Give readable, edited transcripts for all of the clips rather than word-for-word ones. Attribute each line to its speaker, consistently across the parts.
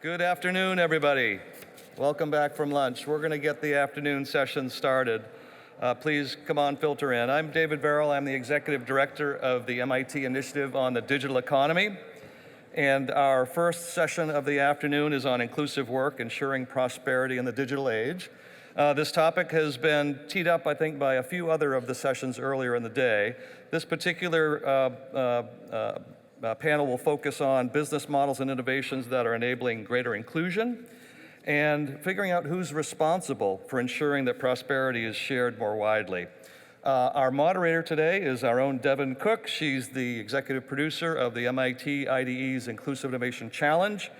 Speaker 1: Good afternoon, everybody. Welcome back from lunch. We're going to get the afternoon session started. Please come on, filter in. I'm David Verrill. I'm the Executive Director of the MIT Initiative on the Digital Economy. And our first session of the afternoon is on inclusive work, ensuring prosperity in the digital age. This topic has been teed up, I think, by a few other of the sessions earlier in the day. This particular panel will focus on business models and innovations that are enabling greater inclusion and figuring out who's responsible for ensuring that prosperity is shared more widely. Our moderator today is our own Devin Cook. She's the executive producer of the MIT IDE's Inclusive Innovation Challenge.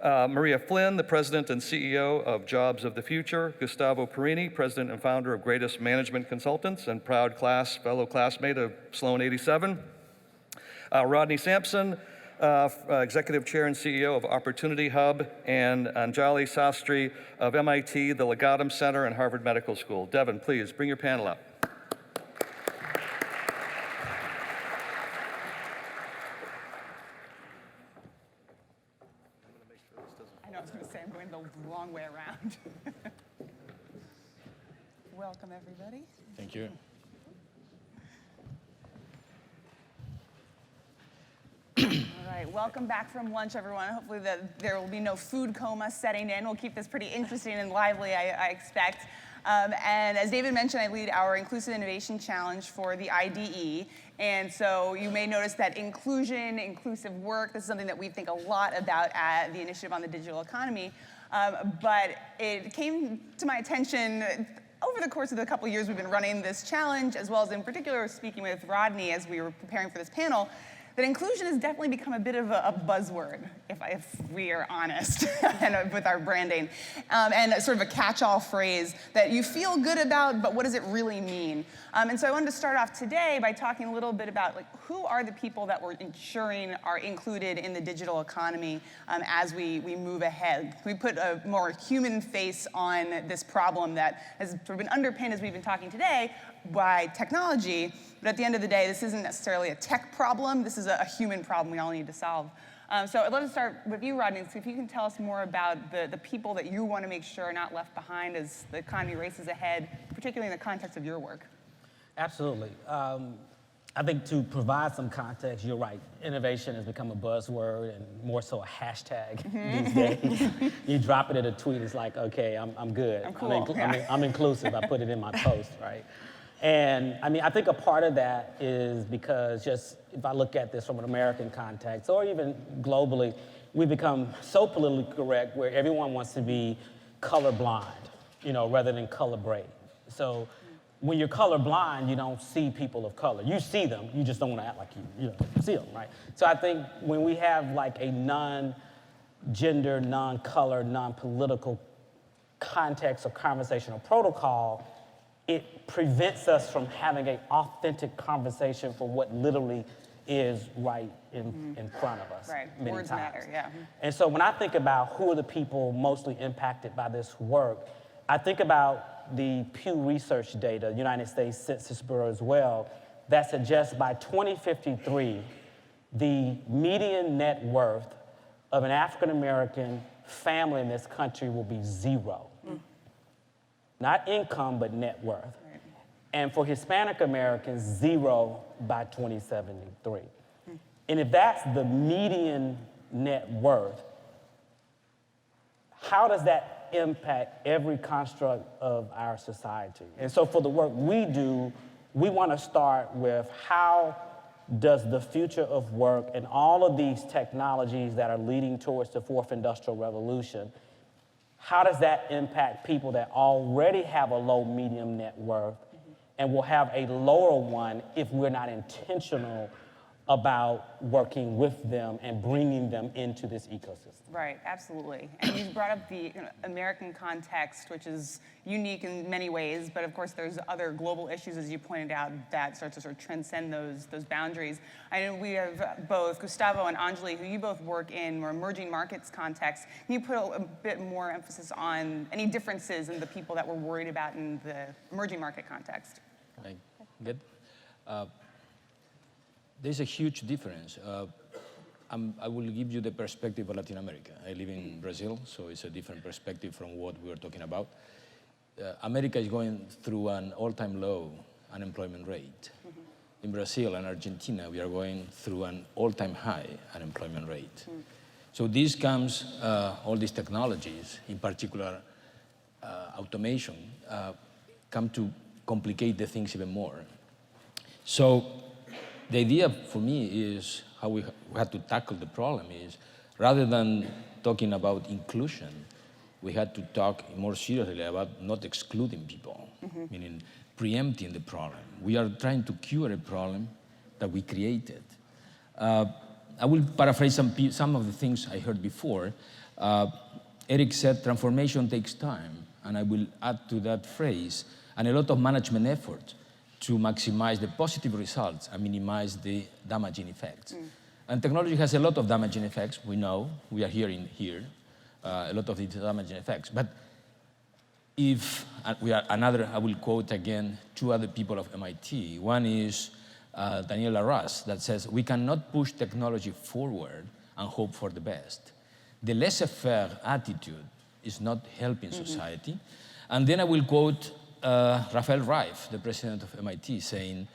Speaker 1: Maria Flynn, the president and CEO of Jobs of the Future. Gustavo Perini, president and founder of Greatest Management Consultants and proud fellow classmate of Sloan 87. Rodney Sampson, executive chair and CEO of Opportunity Hub, and Anjali Sastry of MIT, the Legatum Center, and Harvard Medical School. Devin, please bring your panel up.
Speaker 2: I know, I was going to say, I'm going the wrong way around. Welcome, everybody.
Speaker 3: Thank you.
Speaker 2: All right, welcome back from lunch, everyone. Hopefully there will be no food coma setting in. We'll keep this pretty interesting and lively, I expect. And as David mentioned, I lead our Inclusive Innovation Challenge for the IDE. And so you may notice that inclusion, inclusive work, this is something that we think a lot about at the Initiative on the Digital Economy. But it came to my attention over the course of the couple years we've been running this challenge, as well as in particular speaking with Rodney as we were preparing for this panel, that inclusion has definitely become a bit of a buzzword, if we are honest, and with our branding, and sort of a catch-all phrase that you feel good about, but what does it really mean? And so I wanted to start off today by talking a little bit about who are the people that we're ensuring are included in the digital economy as we move ahead. We put a more human face on this problem that has sort of been underpinned, as we've been talking today, by technology, but at the end of the day, this isn't necessarily a tech problem. This is a human problem we all need to solve. So I'd love to start with you, Rodney, so if you can tell us more about the people that you want to make sure are not left behind as the economy races ahead, particularly in the context of your work.
Speaker 3: Absolutely. I think to provide some context, you're right. Innovation has become a buzzword and more so a hashtag these days. You drop it in a tweet, it's like, okay, I'm good.
Speaker 2: I'm cool.
Speaker 3: I'm inclusive. I put it in my post, right? And I mean, I think a part of that is because just if I look at this from an American context or even globally, we've become so politically correct where everyone wants to be colorblind, rather than colorblind. So when you're colorblind, you don't see people of color. You see them, you just don't want to act like you see them, right? So I think when we have like a non-gender, non-color, non-political context or conversational protocol, it prevents us from having an authentic conversation for what literally is right in front of us.
Speaker 2: Right,
Speaker 3: many
Speaker 2: words
Speaker 3: times.
Speaker 2: matter, yeah.
Speaker 3: And so when I think about who are the people mostly impacted by this work, I think about the Pew Research data, United States Census Bureau as well, that suggests by 2053, the median net worth of an African-American family in this country will be zero. Not income, but net worth. Right. And for Hispanic Americans, zero by 2073. And if that's the median net worth, how does that impact every construct of our society? And so for the work we do, we want to start with how does the future of work and all of these technologies that are leading towards the fourth industrial revolution, how does that impact people that already have a low medium net worth and will have a lower one if we're not intentional about working with them and bringing them into this ecosystem?
Speaker 2: Right, absolutely. And you brought up the American context, which is unique in many ways, but of course there's other global issues, as you pointed out, that start to sort of transcend those boundaries. I know we have both Gustavo and Anjali, who you both work in more emerging markets context. Can you put a bit more emphasis on any differences in the people that we're worried about in the emerging market context?
Speaker 4: Good. There's a huge difference. I will give you the perspective of Latin America. I live in Brazil, so it's a different perspective from what we are talking about. America is going through an all-time low unemployment rate. In Brazil and Argentina, we are going through an all-time high unemployment rate. So this comes, all these technologies, in particular automation, come to complicate the things even more. So the idea for me is how we had to tackle the problem is, rather than talking about inclusion, we had to talk more seriously about not excluding people, meaning preempting the problem. We are trying to cure a problem that we created. I will paraphrase some of the things I heard before. Eric said transformation takes time, and I will add to that phrase, and a lot of management effort to maximize the positive results and minimize the damaging effects. And technology has a lot of damaging effects, we know, we are hearing here, a lot of these damaging effects. But if I will quote again two other people of MIT. One is Daniela Russ, that says, we cannot push technology forward and hope for the best. The laissez-faire attitude is not helping society. And then I will quote Rafael Reif, the president of MIT, saying,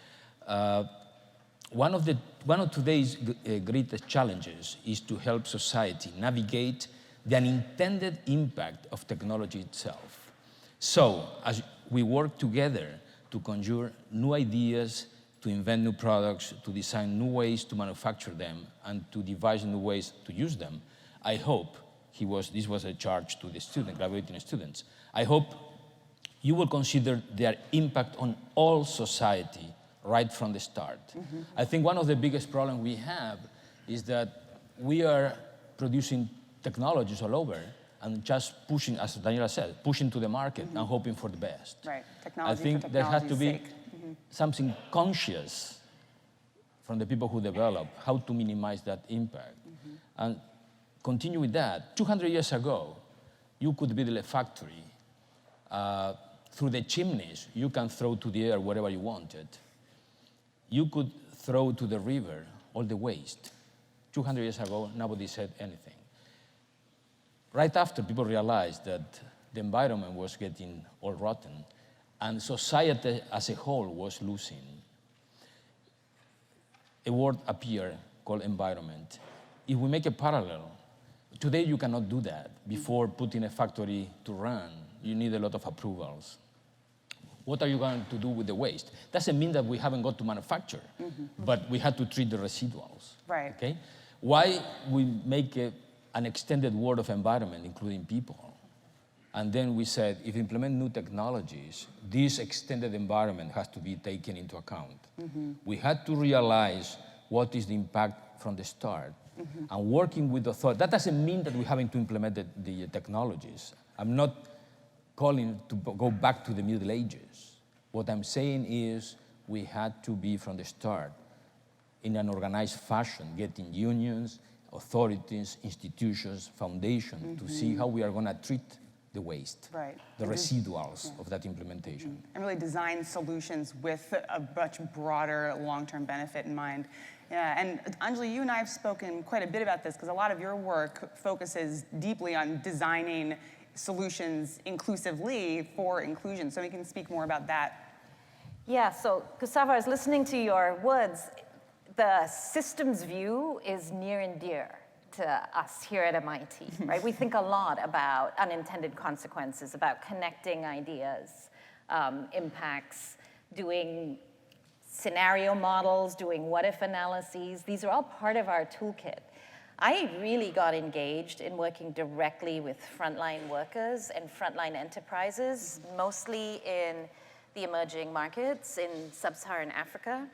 Speaker 4: one of today's greatest challenges is to help society navigate the unintended impact of technology itself. So, as we work together to conjure new ideas, to invent new products, to design new ways to manufacture them, and to devise new ways to use them, I hope, this was a charge to the graduating students, I hope you will consider their impact on all society right from the start. I think one of the biggest problems we have is that we are producing technologies all over and just pushing, as Daniela said, pushing to the market and hoping for the best.
Speaker 2: Right, technology
Speaker 4: I think
Speaker 2: for
Speaker 4: there has to be
Speaker 2: technology's sake.
Speaker 4: something conscious from the people who develop how to minimize that impact. And continue with that. 200 years ago, you could build a factory. Through the chimneys, you can throw to the air whatever you wanted. You could throw to the river all the waste. 200 years ago, nobody said anything. Right after, people realized that the environment was getting all rotten, and society as a whole was losing. A word appeared called environment. If we make a parallel, today you cannot do that. Before putting a factory to run, you need a lot of approvals. What are you going to do with the waste? Doesn't mean that we haven't got to manufacture, but we had to treat the residuals.
Speaker 2: Right.
Speaker 4: Okay? Why we make an extended word of environment, including people? And then we said, if we implement new technologies, this extended environment has to be taken into account. We had to realize what is the impact from the start. And working with authority, that doesn't mean that we haven't to implement the technologies. I'm not calling to go back to the Middle Ages. What I'm saying is we had to be from the start in an organized fashion, getting unions, authorities, institutions, foundations to see how we are going to treat the waste, the residuals of that implementation.
Speaker 2: And really design solutions with a much broader long-term benefit in mind. Yeah, and Anjali, you and I have spoken quite a bit about this because a lot of your work focuses deeply on designing solutions inclusively for inclusion. So we can speak more about that.
Speaker 5: Yeah, so Gustavo, I was listening to your words. The systems view is near and dear to us here at MIT, right? We think a lot about unintended consequences, about connecting ideas, impacts, doing scenario models, doing what-if analyses. These are all part of our toolkit. I really got engaged in working directly with frontline workers and frontline enterprises, mostly in the emerging markets in sub-Saharan Africa,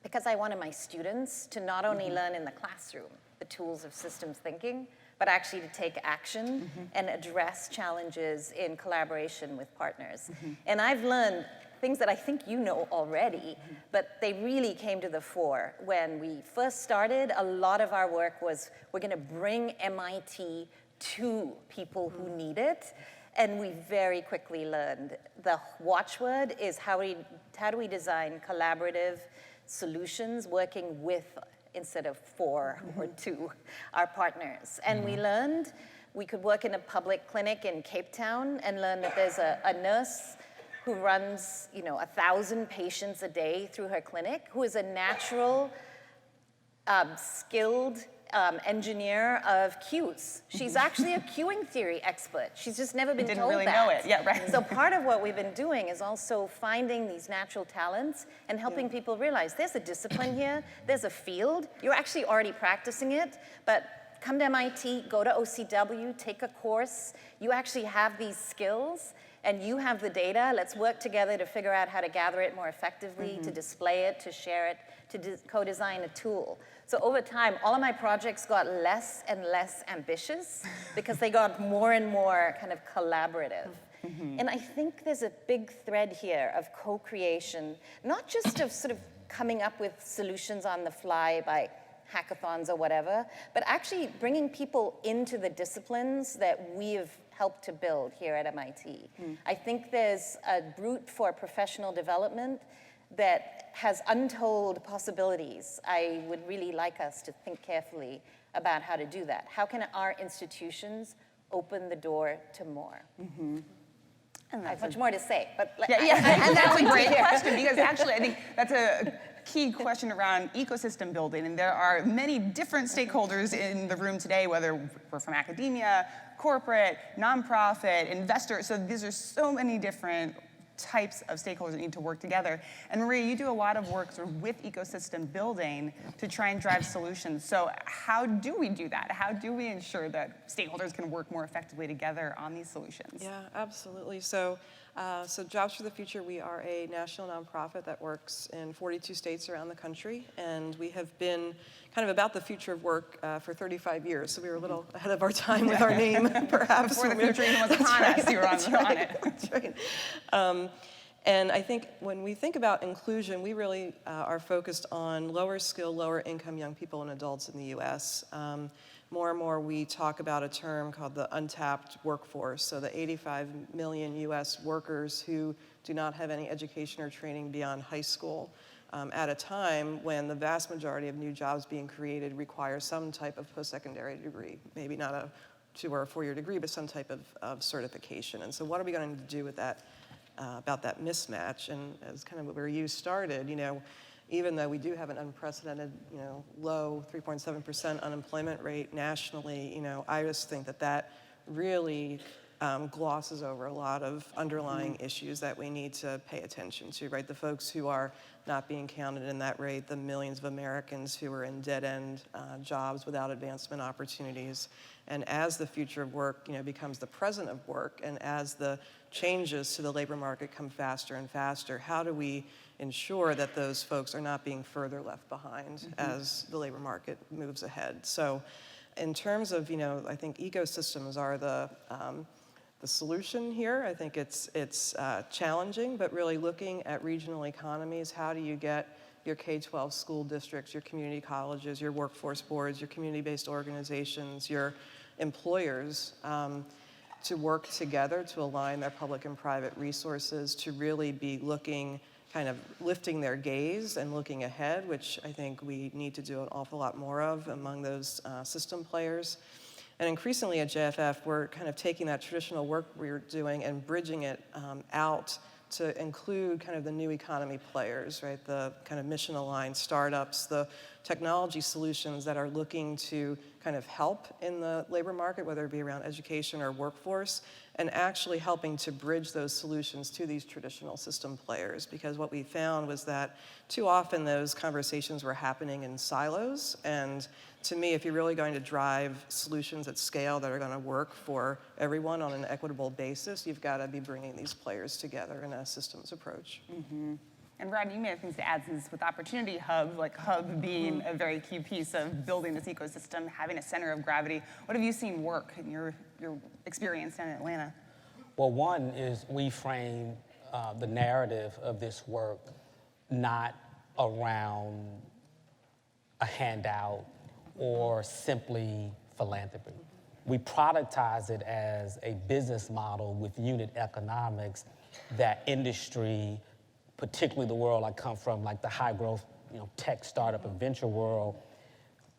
Speaker 5: because I wanted my students to not only learn in the classroom the tools of systems thinking, but actually to take action and address challenges in collaboration with partners. And I've learned things that I think you know already, but they really came to the fore. When we first started, a lot of our work was, we're gonna bring MIT to people who need it, and we very quickly learned the watchword is how do we design collaborative solutions working with instead of 4 or 2, our partners. And we learned we could work in a public clinic in Cape Town and learn that there's a nurse who runs, 1,000 patients a day through her clinic, who is a natural, skilled engineer of queues. She's actually a queuing theory expert. She's just never been told that.
Speaker 2: Didn't really know it. Yeah, right.
Speaker 5: So part of what we've been doing is also finding these natural talents and helping people realize there's a discipline here, there's a field. You're actually already practicing it, but come to MIT, go to OCW, take a course. You actually have these skills and you have the data. Let's work together to figure out how to gather it more effectively, to display it, to share it, to co-design a tool. So over time, all of my projects got less and less ambitious because they got more and more kind of collaborative. And I think there's a big thread here of co-creation, not just of sort of coming up with solutions on the fly by hackathons or whatever, but actually bringing people into the disciplines that we've helped to build here at MIT. I think there's a route for professional development that has untold possibilities. I would really like us to think carefully about how to do that. How can our institutions open the door to more? I have much more to say, but
Speaker 2: and that's a great question, because actually I think that's a key question around ecosystem building, and there are many different stakeholders in the room today, whether we're from academia, corporate, nonprofit, investor. So these are so many different types of stakeholders that need to work together. And Maria, you do a lot of work sort of with ecosystem building to try and drive solutions. So how do we do that? How do we ensure that stakeholders can work more effectively together on these solutions?
Speaker 6: Yeah, absolutely. So Jobs for the Future, we are a national nonprofit that works in 42 states around the country, and we have been kind of about the future of work for 35 years. So we were a little ahead of our time with our name, perhaps.
Speaker 2: Before the future even was upon us, you were on it.
Speaker 6: That's right. And I think when we think about inclusion, we really are focused on lower skill, lower income young people and adults in the US. More and more we talk about a term called the untapped workforce, so the 85 million US workers who do not have any education or training beyond high school, at a time when the vast majority of new jobs being created require some type of post-secondary degree, maybe not a 2 or 4 year degree, but some type of certification. And so what are we going to do with that, about that mismatch? And as kind of where you started, even though we do have an unprecedented, low 3.7% unemployment rate nationally, I just think that really glosses over a lot of underlying issues that we need to pay attention to, right? The folks who are not being counted in that rate, the millions of Americans who are in dead-end jobs without advancement opportunities. And as the future of work, becomes the present of work, and as the changes to the labor market come faster and faster, how do we ensure that those folks are not being further left behind as the labor market moves ahead? So in terms of, I think ecosystems are the solution here. I think it's challenging, but really looking at regional economies, how do you get your K-12 school districts, your community colleges, your workforce boards, your community-based organizations, your employers to work together to align their public and private resources to really be looking, kind of lifting their gaze and looking ahead, which I think we need to do an awful lot more of among those system players. And increasingly at JFF, we're kind of taking that traditional work we're doing and bridging it out to include kind of the new economy players, right? The kind of mission-aligned startups, the technology solutions that are looking to kind of help in the labor market, whether it be around education or workforce, and actually helping to bridge those solutions to these traditional system players. Because what we found was that too often those conversations were happening in silos. And to me, if you're really going to drive solutions at scale that are going to work for everyone on an equitable basis, you've got to be bringing these players together in a systems approach.
Speaker 2: And Rod, you may have things to add, since with Opportunity Hub, like Hub being a very key piece of building this ecosystem, having a center of gravity. What have you seen work in your experience down in Atlanta?
Speaker 3: Well, one is we frame the narrative of this work not around a handout or simply philanthropy. We productize it as a business model with unit economics that industry, particularly the world I come from, like the high growth, tech startup and venture world,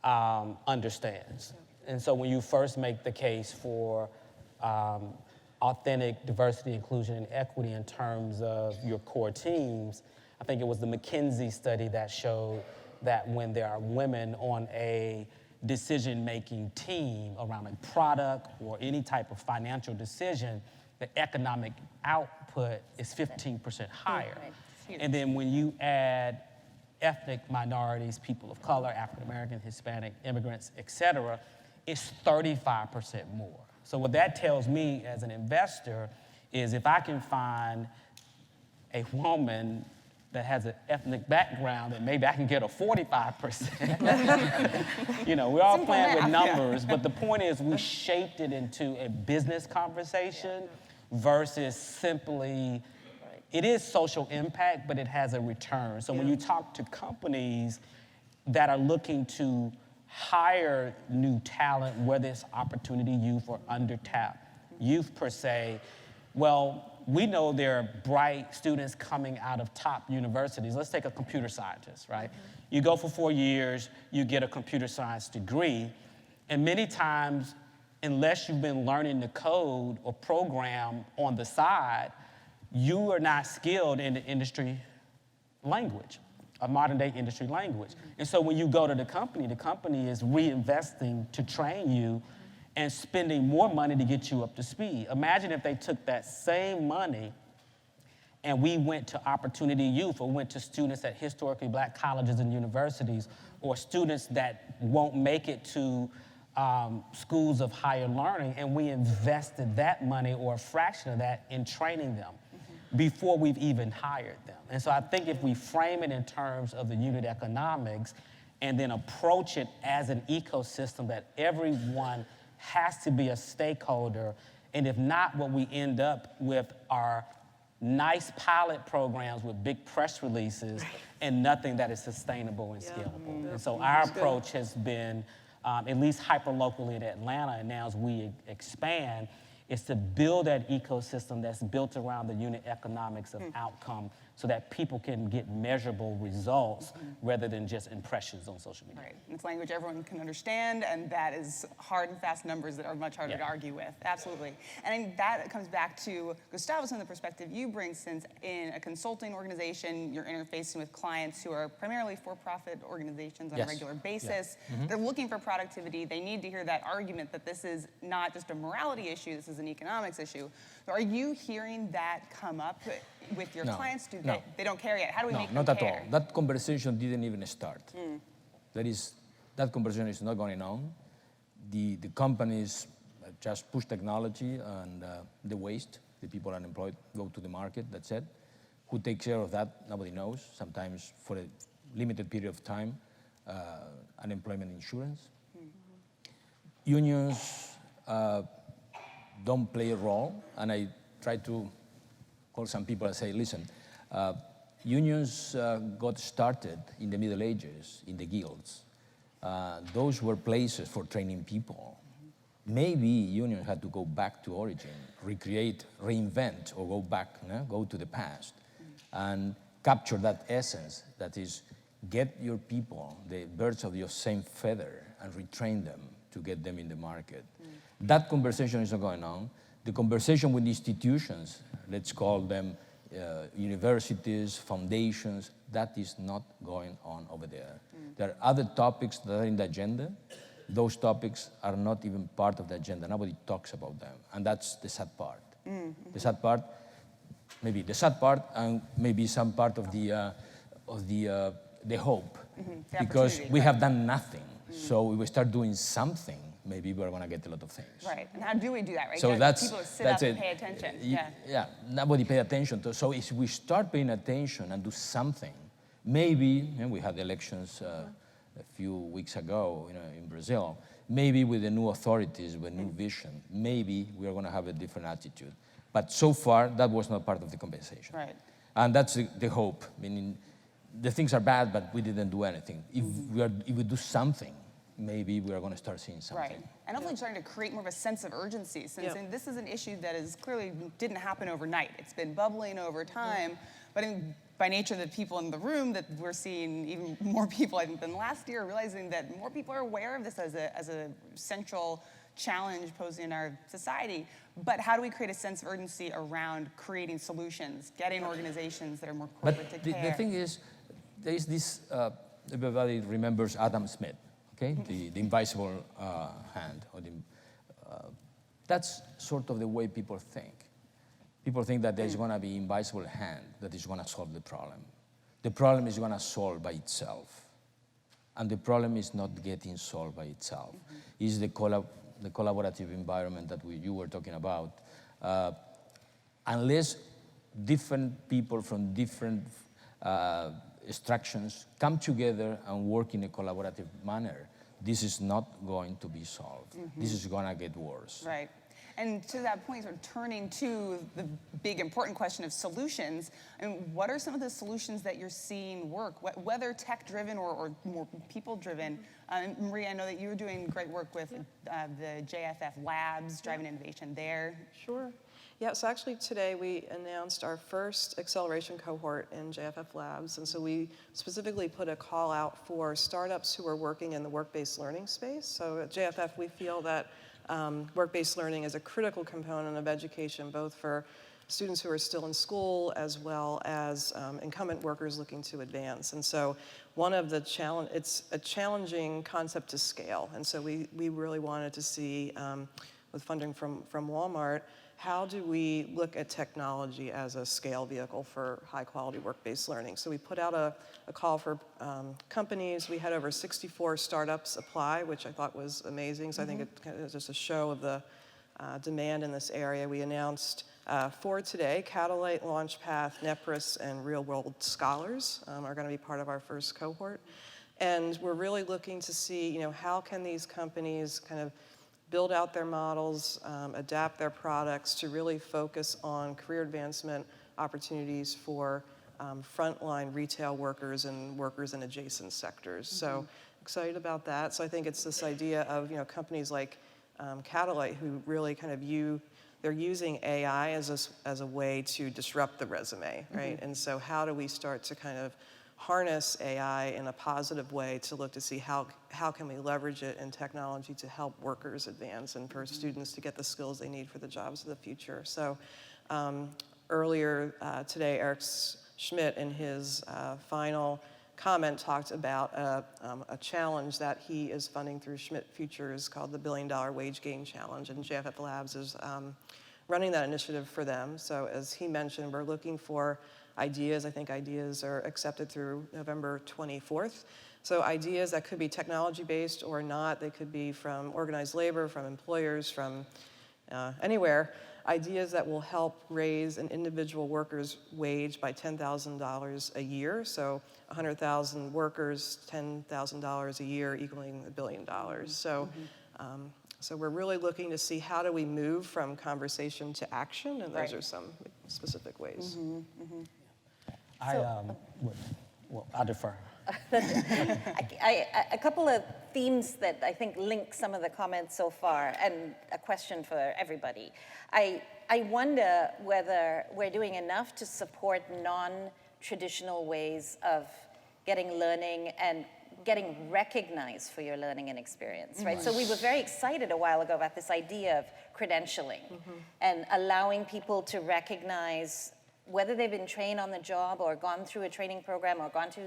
Speaker 3: understands. And so when you first make the case for authentic diversity, inclusion, and equity in terms of your core teams, I think it was the McKinsey study that showed that when there are women on a decision-making team around a product or any type of financial decision, the economic output is 15% higher. And then when you add ethnic minorities, people of color, African American, Hispanic, immigrants, et cetera, it's 35% more. So what that tells me as an investor is if I can find a woman that has an ethnic background, then maybe I can get a 45%. You know, we're all
Speaker 2: Simple
Speaker 3: playing
Speaker 2: math,
Speaker 3: with numbers, but the point is we shaped it into a business conversation versus simply, it is social impact, but it has a return. So when you talk to companies that are looking to hire new talent, whether it's opportunity youth or undertapped youth per se, well, we know there are bright students coming out of top universities. Let's take a computer scientist, right? You go for 4 years, you get a computer science degree, and many times, unless you've been learning the code or program on the side, you are not skilled in the industry language, a modern day industry language. And so when you go to the company is reinvesting to train you and spending more money to get you up to speed. Imagine if they took that same money and we went to opportunity youth or went to students at historically black colleges and universities or students that won't make it to schools of higher learning, and we invested that money or a fraction of that in training them before we've even hired them. And so I think if we frame it in terms of the unit economics and then approach it as an ecosystem that everyone has to be a stakeholder, and if not, what we end up with are nice pilot programs with big press releases and nothing that is sustainable and scalable. And so our approach has been, at least hyper-locally in Atlanta, and now as we expand, is to build that ecosystem that's built around the unit economics of outcome so that people can get measurable results rather than just impressions on social media.
Speaker 2: Right, and it's language everyone can understand, and that is hard and fast numbers that are much harder to argue with, absolutely. And I think that comes back to, Gustavo, some of the perspective you bring, since in a consulting organization, you're interfacing with clients who are primarily for-profit organizations on a regular basis. They're looking for productivity. They need to hear that argument that this is not just a morality issue, this is an economics issue. So are you hearing that come up with your clients? They don't care yet. How do we make them care?
Speaker 4: Not at all. That conversation didn't even start. That conversation is not going on. The companies just push technology and the waste, the people unemployed go to the market, that's it. Who takes care of that? Nobody knows. Sometimes for a limited period of time, unemployment insurance. Unions don't play a role, and I try to call some people and say, listen, unions got started in the Middle Ages in the guilds. Those were places for training people. Maybe unions had to go back to origin, recreate, reinvent, or go back, go to the past, and capture that essence, that is, get your people, the birds of your same feather, and retrain them to get them in the market. That conversation is not going on. The conversation with institutions, let's call them universities, foundations, that is not going on over there. There are other topics that are in the agenda. Those topics are not even part of the agenda. Nobody talks about them, and that's the sad part. The sad part, maybe the sad part, and maybe some part of the hope, because we have done nothing. So if we start doing something, maybe we're going to get a lot of things.
Speaker 2: Right, and how do we do that, right?
Speaker 4: So
Speaker 2: People to sit up and pay attention.
Speaker 4: Nobody pay attention to. So if we start paying attention and do something, maybe, and we had elections a few weeks ago, in Brazil. Maybe with the new authorities, with new vision, maybe we are going to have a different attitude. But so far, that was not part of the conversation.
Speaker 2: Right.
Speaker 4: And that's the hope. Meaning, the things are bad, but we didn't do anything. If we do something, maybe we are going to start seeing something.
Speaker 2: Right, and hopefully starting to create more of a sense of urgency, since this is an issue that is clearly didn't happen overnight. It's been bubbling over time, but by nature of the people in the room, that we're seeing even more people, I think, than last year, realizing that more people are aware of this as a central challenge posed in our society. But how do we create a sense of urgency around creating solutions, getting organizations that are more corporate to care?
Speaker 4: The thing is, there is this, everybody remembers Adam Smith, okay? The invisible hand. That's sort of the way people think. People think that there's going to be invisible hand that is going to solve the problem. The problem is going to solve by itself. And the problem is not getting solved by itself. It's the collaborative environment that you were talking about. Unless different people from different extractions come together and work in a collaborative manner, this is not going to be solved. This is going to get worse.
Speaker 2: Right. And to that point, sort of turning to the big important question of solutions, and what are some of the solutions that you're seeing work, whether tech-driven or more people-driven? Maria, I know that you were doing great work with the JFF labs, driving innovation there.
Speaker 6: Sure. Yeah, so actually today we announced our first acceleration cohort in JFF Labs. And so we specifically put a call out for startups who are working in the work-based learning space. So at JFF, we feel that work-based learning is a critical component of education, both for students who are still in school as well as incumbent workers looking to advance. And so one of the it's a challenging concept to scale. And so we really wanted to see, with funding from Walmart, how do we look at technology as a scale vehicle for high-quality work-based learning? So we put out a call for companies. We had over 64 startups apply, which I thought was amazing. So I think it was just a show of the demand in this area. We announced for today, Catalyte, Launchpath, Nepris, and Real World Scholars are going to be part of our first cohort. And we're really looking to see, how can these companies kind of build out their models, adapt their products to really focus on career advancement opportunities for frontline retail workers and workers in adjacent sectors. So excited about that. So I think it's this idea of companies like Catalyte who really kind of they're using AI as a way to disrupt the resume, right? And so how do we start to kind of harness AI in a positive way to look to see how can we leverage it in technology to help workers advance and for students to get the skills they need for the jobs of the future. So earlier today, Eric Schmidt in his final comment talked about a challenge that he is funding through Schmidt Futures called the $1 Billion Wage Gain Challenge, and JFF Labs is running that initiative for them. So as he mentioned, we're looking for ideas. I think ideas are accepted through November 24th. So ideas that could be technology-based or not, they could be from organized labor, from employers, from anywhere. Ideas that will help raise an individual worker's wage by $10,000 a year. So 100,000 workers, $10,000 a year equaling $1 billion. So so we're really looking to see how do we move from conversation to action, and those are some specific ways.
Speaker 3: I'll defer.
Speaker 5: A couple of themes that I think link some of the comments so far, and a question for everybody. I wonder whether we're doing enough to support non-traditional ways of getting learning and getting recognized for your learning and experience, right? So we were very excited a while ago about this idea of credentialing and allowing people to recognize whether they've been trained on the job or gone through a training program or gone to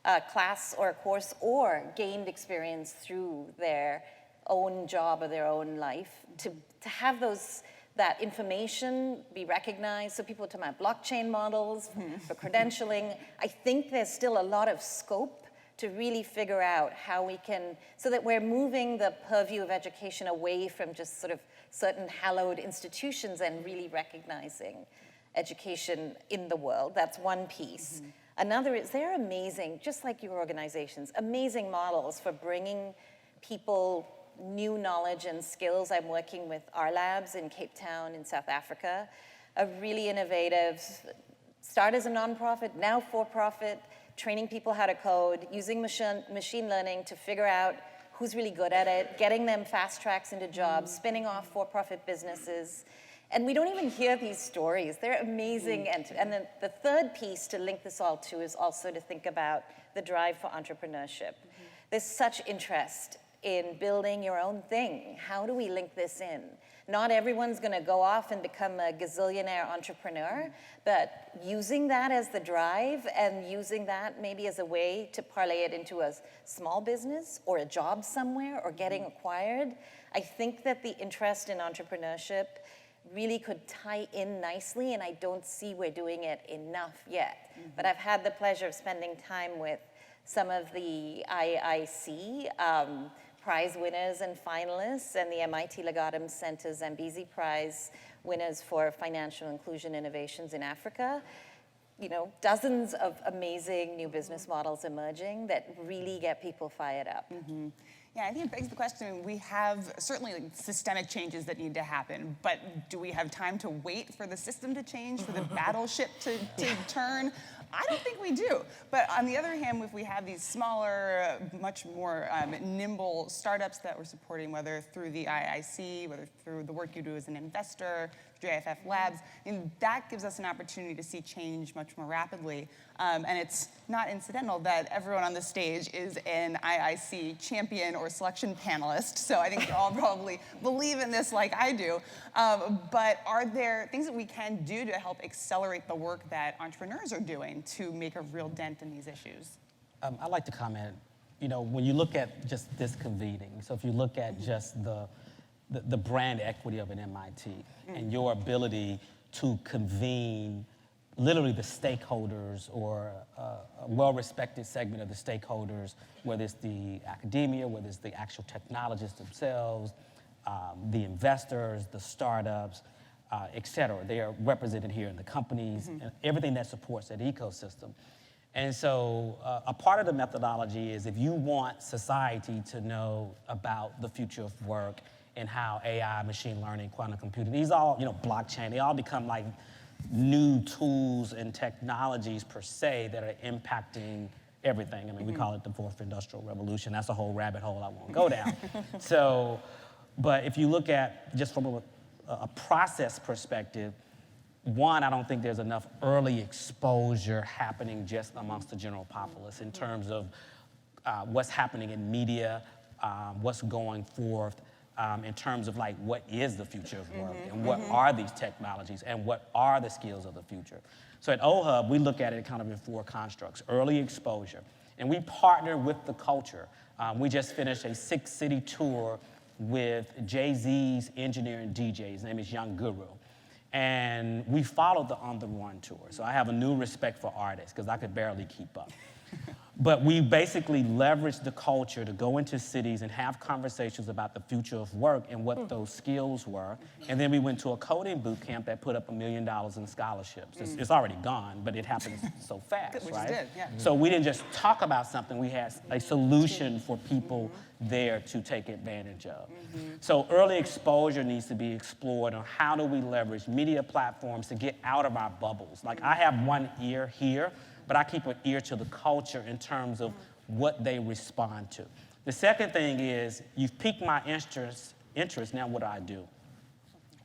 Speaker 5: a class or a course or gained experience through their own job or their own life, to have that information be recognized. So people are talking about blockchain models for credentialing. I think there's still a lot of scope to really figure out how we can, so that we're moving the purview of education away from just sort of certain hallowed institutions and really recognizing education in the world. That's one piece. Another is they're amazing, just like your organizations, amazing models for bringing people new knowledge and skills. I'm working with our labs in Cape Town in South Africa, a really innovative, start as a nonprofit, now for-profit, training people how to code, using machine learning to figure out who's really good at it, getting them fast tracks into jobs, spinning off for-profit businesses. And we don't even hear these stories. They're amazing. And then the third piece to link this all to is also to think about the drive for entrepreneurship. There's such interest in building your own thing. How do we link this in? Not everyone's gonna go off and become a gazillionaire entrepreneur, but using that as the drive and using that maybe as a way to parlay it into a small business or a job somewhere or getting acquired, I think that the interest in entrepreneurship really could tie in nicely, and I don't see we're doing it enough yet. But I've had the pleasure of spending time with some of the IIC prize winners and finalists, and the MIT Legatum Center Zambezi Prize winners for financial inclusion innovations in Africa. You know, dozens of amazing new business models emerging that really get people fired up.
Speaker 2: Yeah, I think it begs the question, we have certainly like systemic changes that need to happen, but do we have time to wait for the system to change, for the battleship to turn? I don't think we do. But on the other hand, if we have these smaller, much more nimble startups that we're supporting, whether through the IIC, whether through the work you do as an investor, JFF Labs, and that gives us an opportunity to see change much more rapidly. And it's not incidental that everyone on the stage is an IIC champion or selection panelist. So I think you all probably believe in this like I do. But are there things that we can do to help accelerate the work that entrepreneurs are doing to make a real dent in these issues?
Speaker 3: I'd like to comment, you know, when you look at just this convening, so if you look at just the brand equity of an MIT and your ability to convene literally the stakeholders or a well-respected segment of the stakeholders, whether it's the academia, whether it's the actual technologists themselves, the investors, the startups, et cetera. They are represented here in the companies and everything that supports that ecosystem. And so a part of the methodology is if you want society to know about the future of work and how AI, machine learning, quantum computing, these all, you know, blockchain, they all become like new tools and technologies per se that are impacting everything. I mean, we call it the fourth industrial revolution. That's a whole rabbit hole I won't go down. So, but if you look at just from a process perspective, one, I don't think there's enough early exposure happening just amongst the general populace in terms of what's happening in media, what's going forth, in terms of like what is the future of work and what are these technologies and what are the skills of the future. So at OHUB, we look at it kind of in four constructs: early exposure, and we partner with the culture. We just finished a 6-city tour with Jay-Z's engineer and DJ. His name is Young Guru. And we followed the On the Run tour. So I have a new respect for artists because I could barely keep up. But we basically leveraged the culture to go into cities and have conversations about the future of work and what those skills were. And then we went to a coding boot camp that put up $1 million in scholarships. It's already gone, but it happens so fast,
Speaker 2: Which
Speaker 3: right?
Speaker 2: it did, yeah.
Speaker 3: So we didn't just talk about something, we had a solution for people there to take advantage of. So early exposure needs to be explored on how do we leverage media platforms to get out of our bubbles. Like I have one ear here, but I keep an ear to the culture in terms of what they respond to. The second thing is, you've piqued my interest, now what do I do?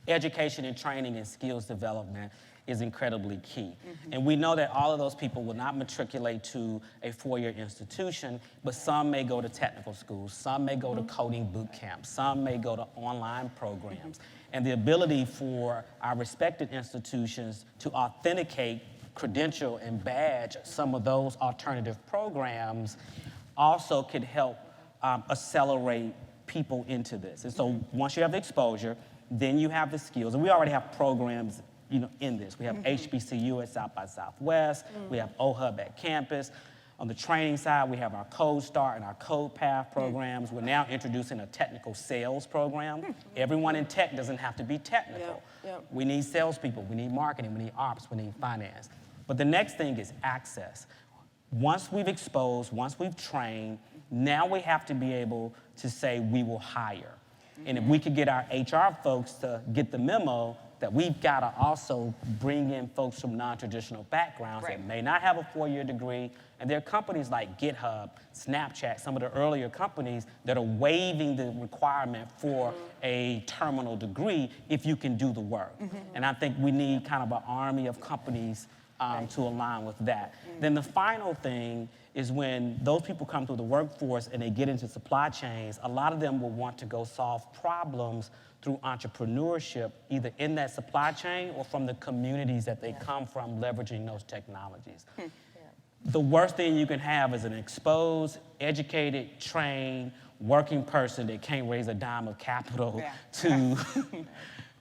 Speaker 3: Education and training and skills development is incredibly key. And we know that all of those people will not matriculate to a four-year institution, but some may go to technical schools, some may go to coding boot camps, some may go to online programs. And the ability for our respected institutions to authenticate, credential, and badge some of those alternative programs also could help accelerate people into this. And so once you have the exposure, then you have the skills. And we already have programs, you know, in this. We have HBCU at South by Southwest. We have OHUB at campus. On the training side, we have our Code Start and our Code Path programs. We're now introducing a technical sales program. Everyone in tech doesn't have to be technical. We need salespeople, we need marketing, we need ops, we need finance. But the next thing is access. Once we've exposed, once we've trained, now we have to be able to say we will hire. And if we could get our HR folks to get the memo, that we've got to also bring in folks from non-traditional backgrounds that may not have a 4-year degree. And there are companies like GitHub, Snapchat, some of the earlier companies that are waiving the requirement for a terminal degree if you can do the work. And I think we need kind of an army of companies to align with that. Then the final thing is when those people come through the workforce and they get into supply chains, a lot of them will want to go solve problems through entrepreneurship, either in that supply chain or from the communities that they come from, leveraging those technologies. The worst thing you can have is an exposed, educated, trained, working person that can't raise a dime of capital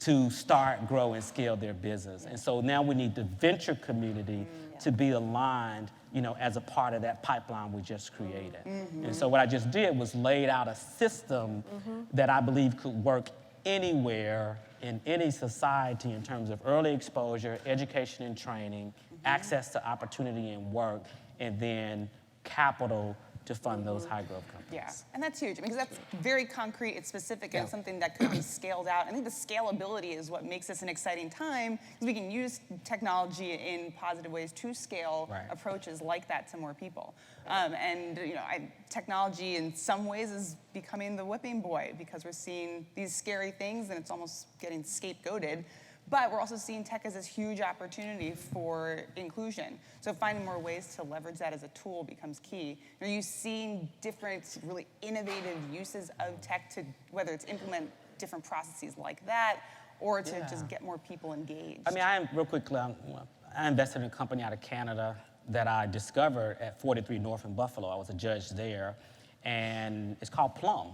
Speaker 3: to start, grow, and scale their business. And so now we need the venture community to be aligned, you know, as a part of that pipeline we just created. And so what I just did was laid out a system that I believe could work anywhere in any society in terms of early exposure, education and training, access to opportunity and work, and then capital to fund those high growth companies.
Speaker 2: Yeah, and that's huge because that's very concrete, it's specific, and something that could be scaled out. I think the scalability is what makes this an exciting time because we can use technology in positive ways to scale approaches like that to more people. And you know, technology in some ways is becoming the whipping boy because we're seeing these scary things and it's almost getting scapegoated. But we're also seeing tech as this huge opportunity for inclusion. So finding more ways to leverage that as a tool becomes key. Are you seeing different, really innovative uses of tech to, whether it's implement different processes like that, or to just get more people engaged?
Speaker 3: I mean, real quickly, I invested in a company out of Canada that I discovered at 43 North in Buffalo. I was a judge there, and it's called Plum.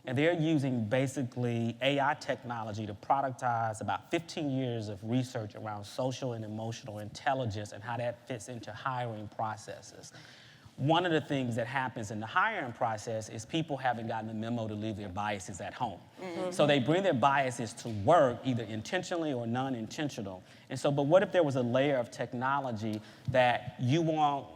Speaker 3: And they're using basically AI technology to productize about 15 years of research around social and emotional intelligence and how that fits into hiring processes. One of the things that happens in the hiring process is people haven't gotten the memo to leave their biases at home. So they bring their biases to work, either intentionally or non-intentional. And so, but what if there was a layer of technology that you want,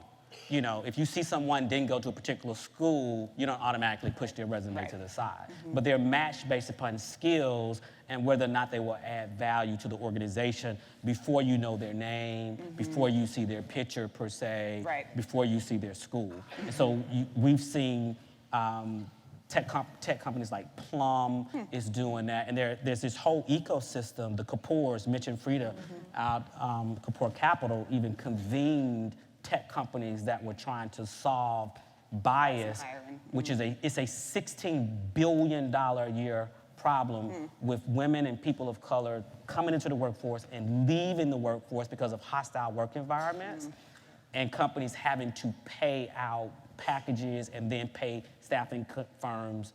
Speaker 3: you know, if you see someone didn't go to a particular school, you don't automatically push their resume to the side. But they're matched based upon skills and whether or not they will add value to the organization before you know their name, before you see their picture per se, before you see their school. And so we've seen tech companies like Plum is doing that. And there's this whole ecosystem. The Kapoors, Mitch and Frida out Kapoor Capital even convened tech companies that were trying to solve bias, which is it's a $16 billion a year problem with women and people of color coming into the workforce and leaving the workforce because of hostile work environments, and companies having to pay out packages and then pay staffing firms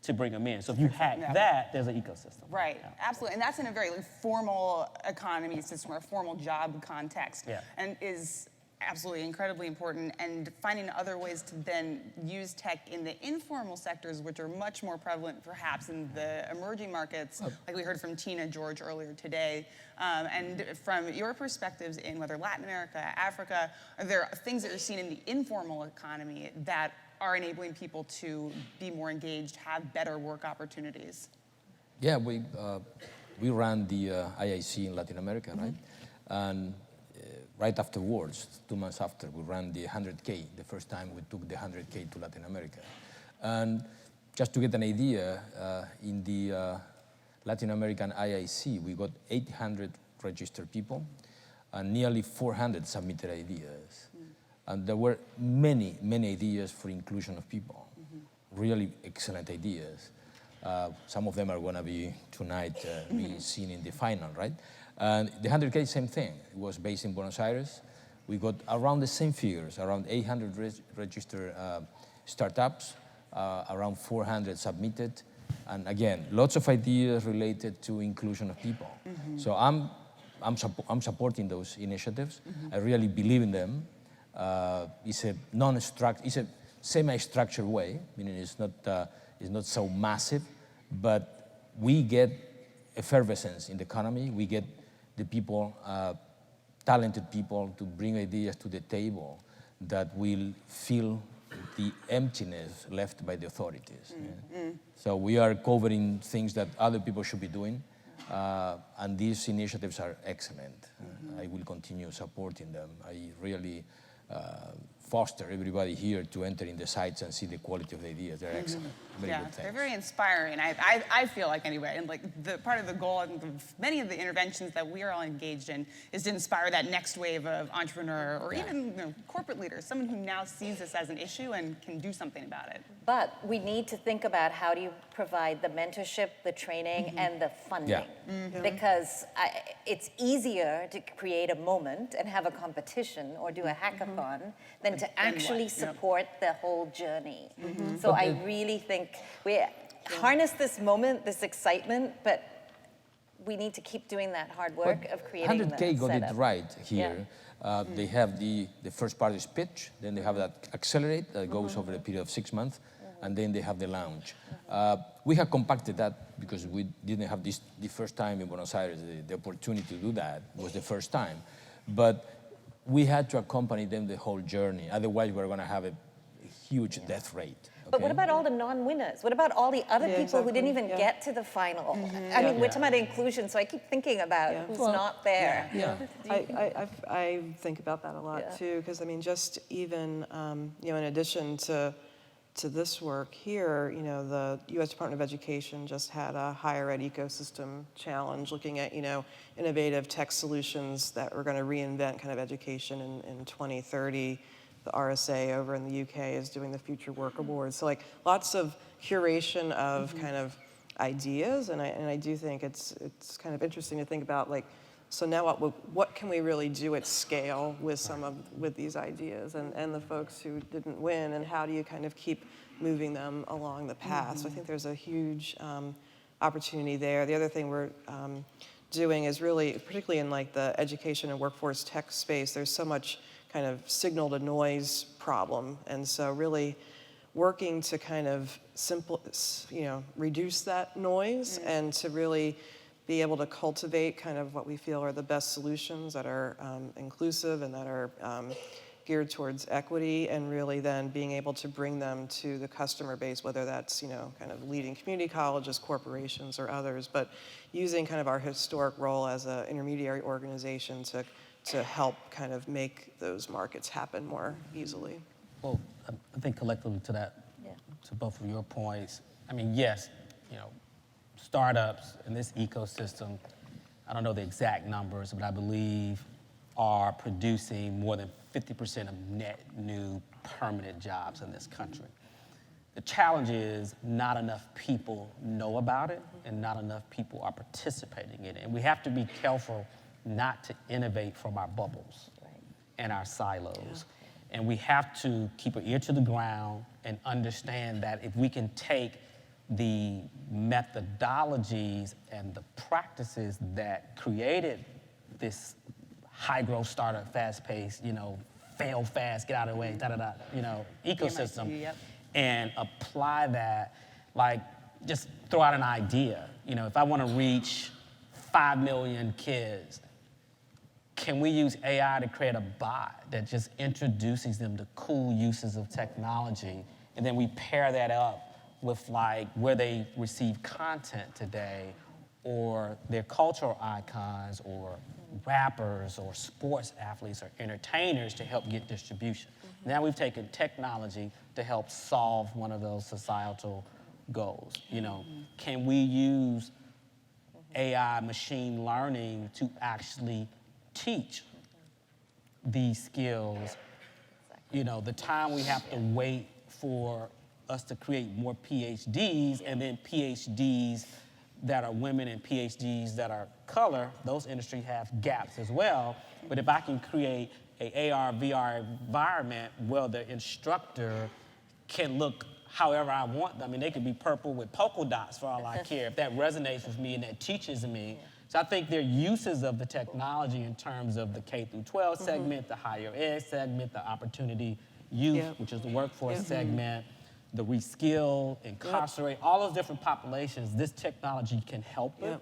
Speaker 3: to bring them in. So if you hack that, there's an ecosystem.
Speaker 2: Right, absolutely. And that's in a very formal economy system or a formal job context. And is absolutely incredibly important, and finding other ways to then use tech in the informal sectors, which are much more prevalent perhaps in the emerging markets, like we heard from Tina George earlier today. And from your perspectives in whether Latin America, Africa, are there things that you're seeing in the informal economy that are enabling people to be more engaged, have better work opportunities?
Speaker 4: Yeah, we ran the IIC in Latin America, right? And right afterwards, 2 months after, we ran the 100K, the first time we took the 100K to Latin America. And just to get an idea, in the Latin American IIC, we got 800 registered people, and nearly 400 submitted ideas. And there were many, many ideas for inclusion of people, really excellent ideas. Some of them are going to be tonight being seen in the final, right? And the 100K, same thing. It was based in Buenos Aires. We got around the same figures, around 800 registered startups, around 400 submitted. And again, lots of ideas related to inclusion of people. So I'm supporting those initiatives. I really believe in them. It's a semi-structured way, meaning it's not so massive, but we get effervescence in the economy. We get the people, talented people, to bring ideas to the table that will fill the emptiness left by the authorities. So we are covering things that other people should be doing, And these initiatives are excellent. I will continue supporting them. I really foster everybody here to enter in the sites and see the quality of the ideas. They're excellent. Very good,
Speaker 2: They're
Speaker 4: thanks.
Speaker 2: very inspiring. I feel like anyway, and like the part of the goal of many of the interventions that we are all engaged in is to inspire that next wave of entrepreneur or even corporate leaders, someone who now sees this as an issue and can do something about it.
Speaker 5: But we need to think about how do you provide the mentorship, the training, and the funding. Because it's easier to create a moment and have a competition or do a hackathon than to actually support the whole journey. So I really think we harness this moment, this excitement, but we need to keep doing that hard work of creating the
Speaker 4: 100K got it
Speaker 5: setup.
Speaker 4: right here. They have the first part is pitch, then they have that accelerate that goes over a period of 6 months, and then they have the launch. We have compacted that because we didn't have the first time in Buenos Aires, the opportunity to do that was the first time. But we had to accompany them the whole journey, otherwise we're gonna have a huge death rate.
Speaker 5: But what about all the non-winners? What about all the other people who didn't even get to the final? I mean, we're talking about inclusion, so I keep thinking about who's not there.
Speaker 6: I think about that a lot too, because I mean, just even in addition to this work here, the U.S. Department of Education just had a higher ed ecosystem challenge, looking at innovative tech solutions that were going to reinvent kind of education in 2030. The RSA over in the UK is doing the Future Work Awards. So like lots of curation of kind of ideas, and I do think it's kind of interesting to think about like, so now what can we really do at scale with these ideas and the folks who didn't win, and how do you kind of keep moving them along the path? So I think there's a huge opportunity there. The other thing we're doing is really, particularly in like the education and workforce tech space, there's so much kind of signal to noise problem. And so really working to kind of reduce that noise and to really be able to cultivate kind of what we feel are the best solutions that are inclusive and that are geared towards equity, and really then being able to bring them to the customer base, whether that's, kind of leading community colleges, corporations, or others, but using kind of our historic role as an intermediary organization to help kind of make those markets happen more easily.
Speaker 3: Well, I think collectively to that, to both of your points, I mean, yes, startups in this ecosystem, I don't know the exact numbers, but I believe are producing more than 50% of net new permanent jobs in this country. The challenge is not enough people know about it and not enough people are participating in it. And we have to be careful not to innovate from our bubbles and our silos. And we have to keep an ear to the ground and understand that if we can take the methodologies and the practices that created this high growth startup, fast paced, fail fast, get out of the way, ecosystem, and apply that, like just throw out an idea. If I want to reach 5 million kids, can we use AI to create a bot that just introduces them to cool uses of technology, and then we pair that up with like where they receive content today, or their cultural icons, or rappers, or sports athletes, or entertainers to help get distribution. Now we've taken technology to help solve one of those societal goals. Can we use AI, machine learning, to actually teach these skills? The time we have to wait for us to create more PhDs, and then PhDs that are women and PhDs that are color, those industries have gaps as well. But if I can create an AR, VR environment where the instructor can look however I want them, I mean, they could be purple with polka dots for all I care, if that resonates with me and that teaches me. So I think there are uses of the technology in terms of the K through 12 segment, the higher ed segment, the opportunity youth, which is the workforce segment, the reskill, incarcerate, all those different populations, this technology can help with.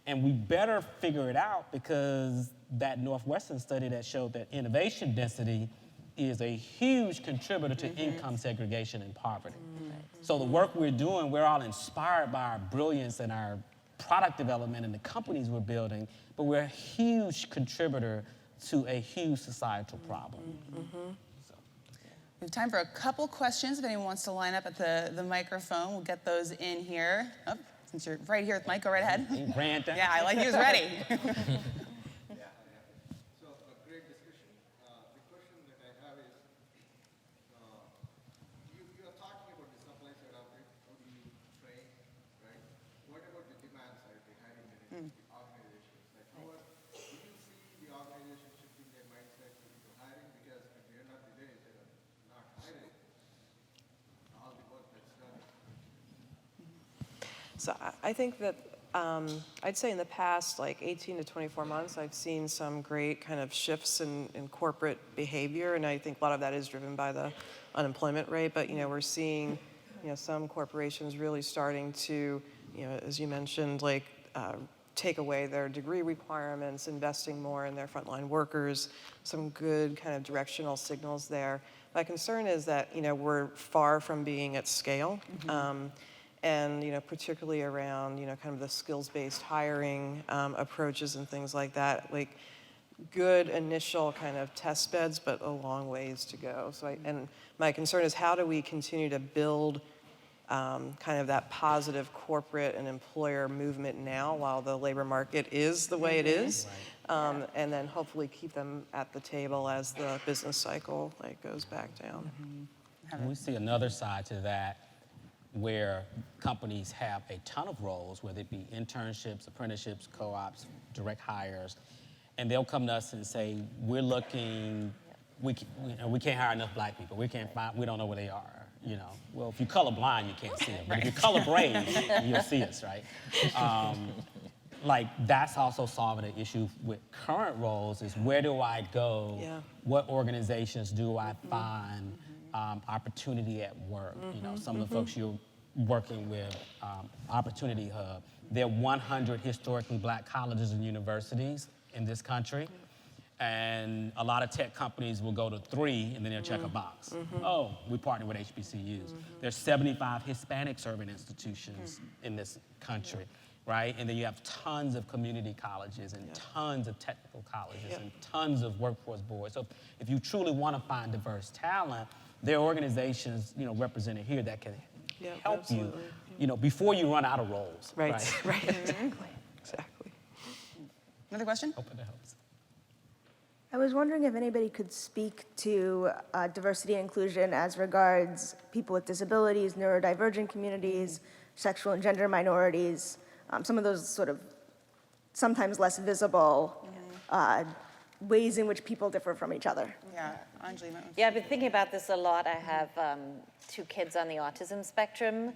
Speaker 3: And we better figure it out, because that Northwestern study that showed that innovation density is a huge contributor to income segregation and poverty. So the work we're doing, we're all inspired by our brilliance and our product development and the companies we're building, but we're a huge contributor to a huge societal problem.
Speaker 2: We have time for a couple questions. If anyone wants to line up at the microphone, we'll get those in here. Oh, since you're right here with Mike, go right ahead.
Speaker 3: He ran down.
Speaker 2: Yeah, I like he was ready.
Speaker 7: So a great discussion. The question that I have is, you are talking about the supply side of it. How do you train, right? What about the demand side, the hiring and the organizations? Like, do you see the organization shifting their mindset to hiring? Because at the end of the day, they are not hiring all the work that's done.
Speaker 6: So I think that I'd say in the past, like 18 to 24 months, I've seen some great kind of shifts in corporate behavior, and I think a lot of that is driven by the unemployment rate. But we're seeing, some corporations really starting to, as you mentioned, like take away their degree requirements, investing more in their frontline workers. Some good kind of directional signals there. My concern is that we're far from being at scale. And particularly around kind of the skills-based hiring approaches and things like that, like good initial kind of test beds, but a long ways to go. So and my concern is, how do we continue to build kind of that positive corporate and employer movement now while the labor market is the way it is, and then hopefully keep them at the table as the business cycle goes back down.
Speaker 3: And we see another side to that, where companies have a ton of roles, whether it be internships, apprenticeships, co-ops, direct hires, and they'll come to us and say, we're looking, we can't hire enough black people. We don't know where they are. Well, if you're colorblind, you can't see them. But if you're colorbrained, you'll see us, right? That's also solving an issue with current roles, is where do I go?
Speaker 6: Yeah.
Speaker 3: What organizations do I find opportunity at work? Some of the folks you're working with, Opportunity Hub, there are 100 historically black colleges and universities in this country. And a lot of tech companies will go to 3 and then they'll check a box. Oh, we partner with HBCUs. There's 75 Hispanic serving institutions in this country, right? And then you have tons of community colleges and tons of technical colleges and tons of workforce boards. So if you truly want to find diverse talent, there are organizations, represented here that can help
Speaker 6: absolutely.
Speaker 3: you, before you run out of roles.
Speaker 6: Right.
Speaker 5: Exactly.
Speaker 6: Exactly.
Speaker 2: Another question?
Speaker 3: Hope that helps.
Speaker 8: I was wondering if anybody could speak to diversity and inclusion as regards people with disabilities, neurodivergent communities, sexual and gender minorities, some of those sort of sometimes less visible ways in which people differ from each other.
Speaker 2: Yeah, Anjali.
Speaker 5: Yeah, I've been thinking about this a lot. I have 2 kids on the autism spectrum.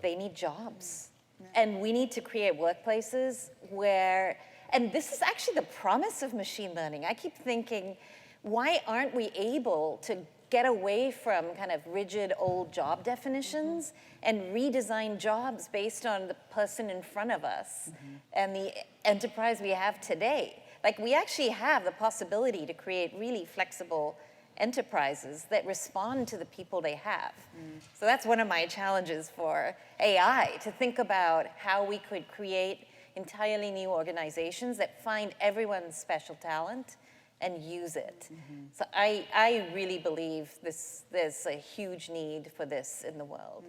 Speaker 5: They need jobs. And we need to create workplaces where, and this is actually the promise of machine learning. I keep thinking, why aren't we able to get away from kind of rigid old job definitions and redesign jobs based on the person in front of us and the enterprise we have today? Like, we actually have the possibility to create really flexible enterprises that respond to the people they have. So that's one of my challenges for AI, to think about how we could create entirely new organizations that find everyone's special talent and use it. So I really believe there's a huge need for this in the world.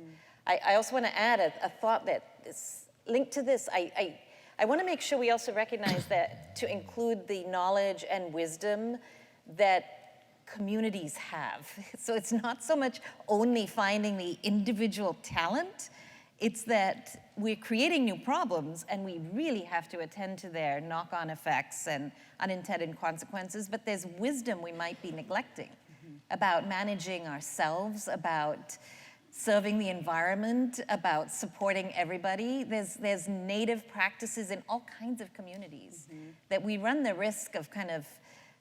Speaker 5: I also want to add a thought that is linked to this. I want to make sure we also recognize that to include the knowledge and wisdom that communities have. So it's not so much only finding the individual talent, it's that we're creating new problems and we really have to attend to their knock-on effects and unintended consequences, but there's wisdom we might be neglecting about managing ourselves, about serving the environment, about supporting everybody. There's native practices in all kinds of communities that we run the risk of kind of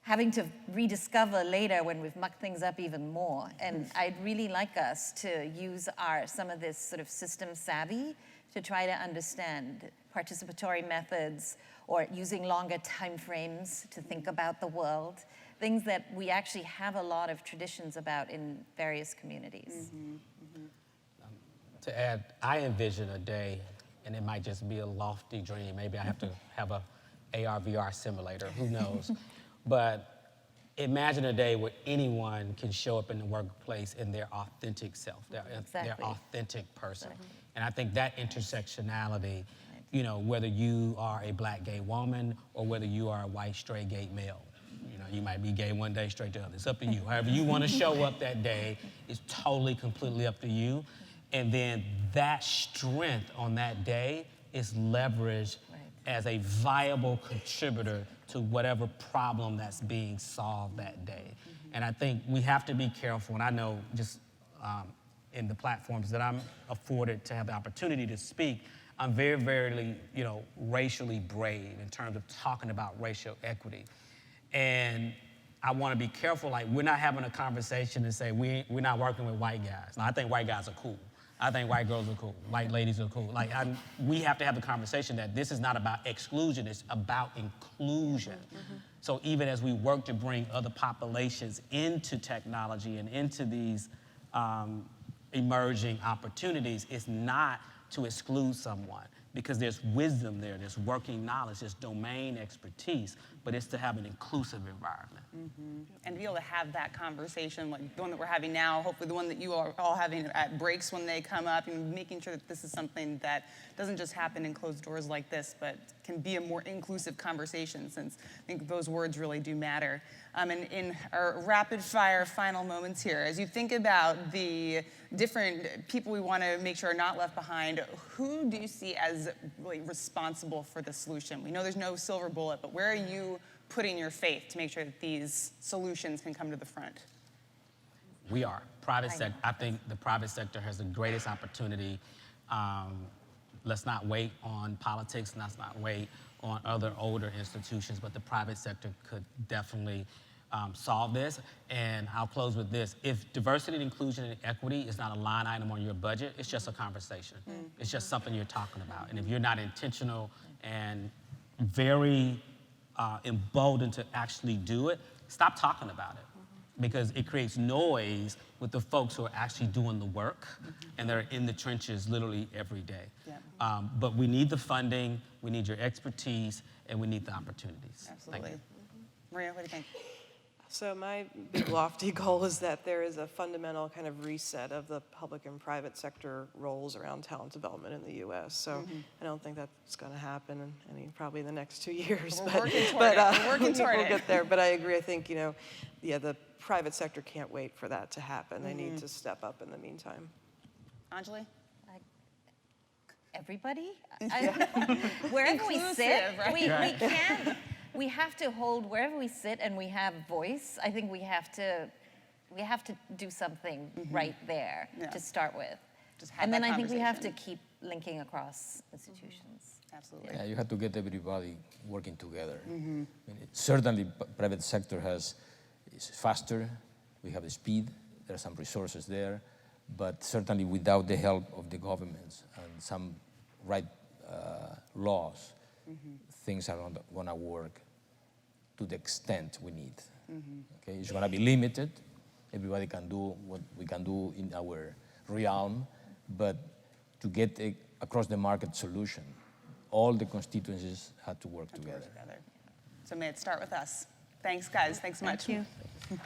Speaker 5: having to rediscover later when we've mucked things up even more. And I'd really like us to use some of this sort of system savvy to try to understand participatory methods or using longer time frames to think about the world, things that we actually have a lot of traditions about in various communities.
Speaker 3: To add, I envision a day and it might just be a lofty dream. Maybe I have to have a AR, VR simulator, who knows? But imagine a day where anyone can show up in the workplace in their authentic self, their
Speaker 5: Exactly.
Speaker 3: authentic person. And I think that intersectionality, you know, whether you are a black gay woman or whether you are a white straight gay male, you know, you might be gay one day, straight the other. It's up to you. However you want to show up that day is totally, completely up to you. And then that strength on that day is leveraged as a viable contributor to whatever problem that's being solved that day. And I think we have to be careful, and I know just in the platforms that I'm afforded to have the opportunity to speak, I'm very, very, you know, racially brave in terms of talking about racial equity. And I want to be careful, like we're not having a conversation and say we're not working with white guys. Now, I think white guys are cool. I think white girls are cool, white ladies are cool. Like, we have to have the conversation that this is not about exclusion, it's about inclusion. So even as we work to bring other populations into technology and into these emerging opportunities, it's not to exclude someone, because there's wisdom there, there's working knowledge, there's domain expertise, but it's to have an inclusive environment.
Speaker 2: And to be able to have that conversation, like the one that we're having now, hopefully the one that you are all having at breaks when they come up, and making sure that this is something that doesn't just happen in closed doors like this, but can be a more inclusive conversation, since I think those words really do matter. And in our rapid fire final moments here, as you think about the different people we want to make sure are not left behind, who do you see as really responsible for the solution? We know there's no silver bullet, but where are you putting your faith to make sure that these solutions can come to the front?
Speaker 3: We are. Private sector. I think the private sector has the greatest opportunity. Let's not wait on politics, let's not wait on other older institutions, but the private sector could definitely solve this. And I'll close with this. If diversity and inclusion and equity is not a line item on your budget, it's just a conversation. It's just something you're talking about. And if you're not intentional and very emboldened to actually do it, stop talking about it, because it creates noise with the folks who are actually doing the work and they're in the trenches literally every day. But we need the funding, we need your expertise, and we need the opportunities.
Speaker 2: Absolutely. Maria, what do you think?
Speaker 6: So my big lofty goal is that there is a fundamental kind of reset of the public and private sector roles around talent development in the U.S. So I don't think that's going to happen in probably the next 2 years.
Speaker 2: We're working toward it. We're working toward
Speaker 6: we'll
Speaker 2: it.
Speaker 6: get there. But I agree. I think, you know, the private sector can't wait for that to happen. They need to step up in the meantime.
Speaker 2: Anjali?
Speaker 5: Everybody? Wherever we sit,
Speaker 2: Inclusive,
Speaker 5: we have to hold, wherever we sit and we have voice, I think we have to do something right there to start with.
Speaker 2: Just have
Speaker 5: And then
Speaker 2: that
Speaker 5: I think we have to
Speaker 2: conversation.
Speaker 5: keep linking across institutions.
Speaker 2: Absolutely.
Speaker 4: Yeah, you have to get everybody working together. I mean, certainly, private sector is faster. We have the speed. There are some resources there, but certainly without the help of the governments and some right laws, things are not going to work to the extent we need. Okay, it's going to be limited. Everybody can do what we can do in our realm, but to get a across the market solution, all the constituencies had to work together.
Speaker 2: So may it start with us. Thanks, guys. Thanks so much.
Speaker 5: Thank you.